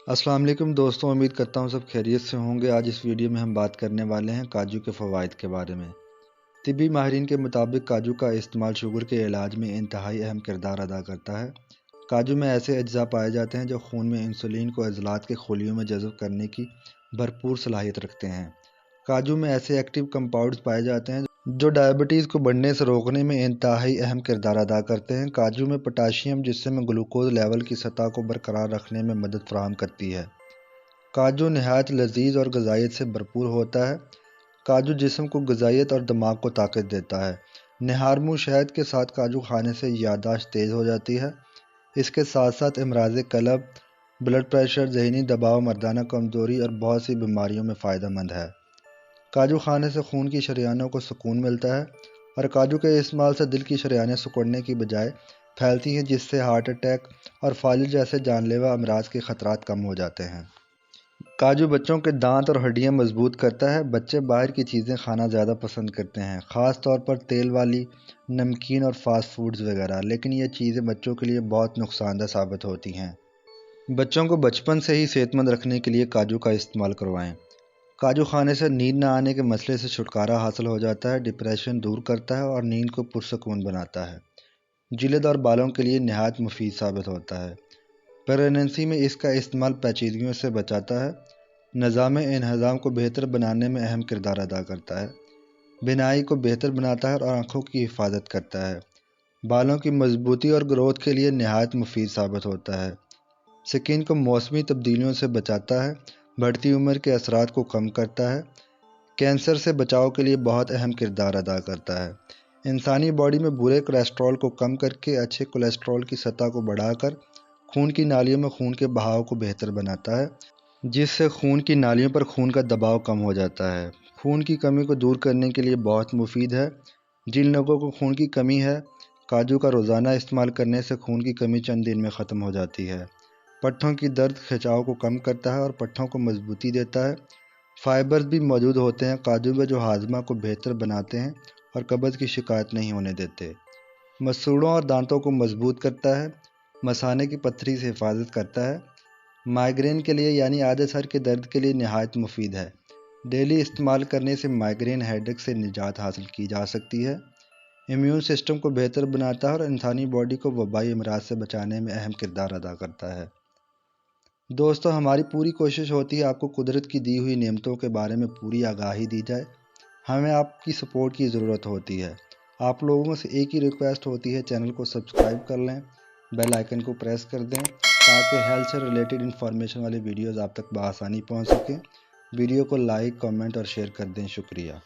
अस्सलाम वालेकुम दोस्तों, उम्मीद करता हूँ सब खैरियत से होंगे। आज इस वीडियो में हम बात करने वाले हैं काजू के फ़वाइद के बारे में। तिब्बी माहिरीन के मुताबिक काजू का इस्तेमाल शुगर के इलाज में इंतहाई अहम किरदार अदा करता है। काजू में ऐसे अज्जा पाए जाते हैं जो खून में इंसुलिन को अज़लात के खोलियों में जज़ब करने की भरपूर सलाहियत रखते हैं। काजू में ऐसे एक्टिव कंपाउंड्स पाए जाते हैं जो डायबिटीज़ को बढ़ने से रोकने में इंतहाई अहम किरदार अदा करते हैं। काजू में पोटाशियम जिसम ग्लूकोज लेवल की सतह को बरकरार रखने में मदद फराहम करती है। काजू नहायत लजीज और गजाइत से भरपूर होता है। काजू जिस्म को गजाइत और दिमाग को ताकत देता है। निहारमू शहद के साथ काजू खाने से याददाश्त तेज़ हो जाती है। इसके साथ साथ इमराज़ कलब, ब्लड प्रेशर, ज़हनी दबाव, मर्दाना कमज़ोरी और बहुत सी बीमारियों में फ़ायदेमंद है। काजू खाने से खून की शरियानों को सुकून मिलता है और काजू के इस्तेमाल से दिल की शरियानें सिकुड़ने की बजाय फैलती हैं, जिससे हार्ट अटैक और फालिज जैसे जानलेवा अमराज के ख़तरात कम हो जाते हैं। काजू बच्चों के दांत और हड्डियां मजबूत करता है। बच्चे बाहर की चीज़ें खाना ज़्यादा पसंद करते हैं, ख़ास तौर पर तेल वाली, नमकीन और फास्ट फूड्स वगैरह, लेकिन ये चीज़ें बच्चों के लिए बहुत नुकसानदेह साबित होती हैं। बच्चों को बचपन से ही सेहतमंद रखने के लिए काजू का इस्तेमाल करवाएं। काजू खाने से नींद न आने के मसले से छुटकारा हासिल हो जाता है, डिप्रेशन दूर करता है और नींद को पुरसकून बनाता है। जिल्द और बालों के लिए नहायत मुफीद साबित होता है। प्रेगनेंसी में इसका इस्तेमाल पेचीदगियों से बचाता है। निज़ाम-ए-इंहज़ाम को बेहतर बनाने में अहम किरदार अदा करता है। बिनाई को बेहतर बनाता है और आँखों की हिफाजत करता है। बालों की मजबूती और ग्रोथ के लिए नहायत मुफीद साबित होता है। स्किन को मौसमी तब्दीलियों से बचाता है। बढ़ती उम्र के असरात को कम करता है। कैंसर से बचाव के लिए बहुत अहम किरदार अदा करता है। इंसानी बॉडी में बुरे कोलेस्ट्रॉल को कम करके अच्छे कोलेस्ट्रॉल की सतह को बढ़ाकर खून की नालियों में खून के बहाव को बेहतर बनाता है, जिससे खून की नालियों पर खून का दबाव कम हो जाता है। खून की कमी को दूर करने के लिए बहुत मुफीद है। जिन लोगों को खून की कमी है, काजू का रोज़ाना इस्तेमाल करने से खून की कमी चंद दिन में ख़त्म हो जाती है। पट्ठों की दर्द खिंचाव को कम करता है और पट्ठों को मजबूती देता है। फाइबर्स भी मौजूद होते हैं काजू में जो हाजमा को बेहतर बनाते हैं और कब्ज़ की शिकायत नहीं होने देते। मसूड़ों और दांतों को मजबूत करता है। मसाने की पत्थरी से हिफाजत करता है। माइग्रेन के लिए यानी आधे सर के दर्द के लिए नहायत मुफीद है। डेली इस्तेमाल करने से माइग्रेन हेडेक से निजात हासिल की जा सकती है। इम्यून सिस्टम को बेहतर बनाता है और इंसानी बॉडी को वबाई अमराज से बचाने में अहम किरदार अदा करता है। दोस्तों, हमारी पूरी कोशिश होती है आपको कुदरत की दी हुई नेमतों के बारे में पूरी आगाही दी जाए। हमें आपकी सपोर्ट की ज़रूरत होती है। आप लोगों से एक ही रिक्वेस्ट होती है, चैनल को सब्सक्राइब कर लें, बेल आइकन को प्रेस कर दें ताकि हेल्थ से रिलेटेड इन्फॉर्मेशन वाली वीडियोज़ आप तक बआसानी पहुंच सकें। वीडियो को लाइक, कमेंट और शेयर कर दें। शुक्रिया।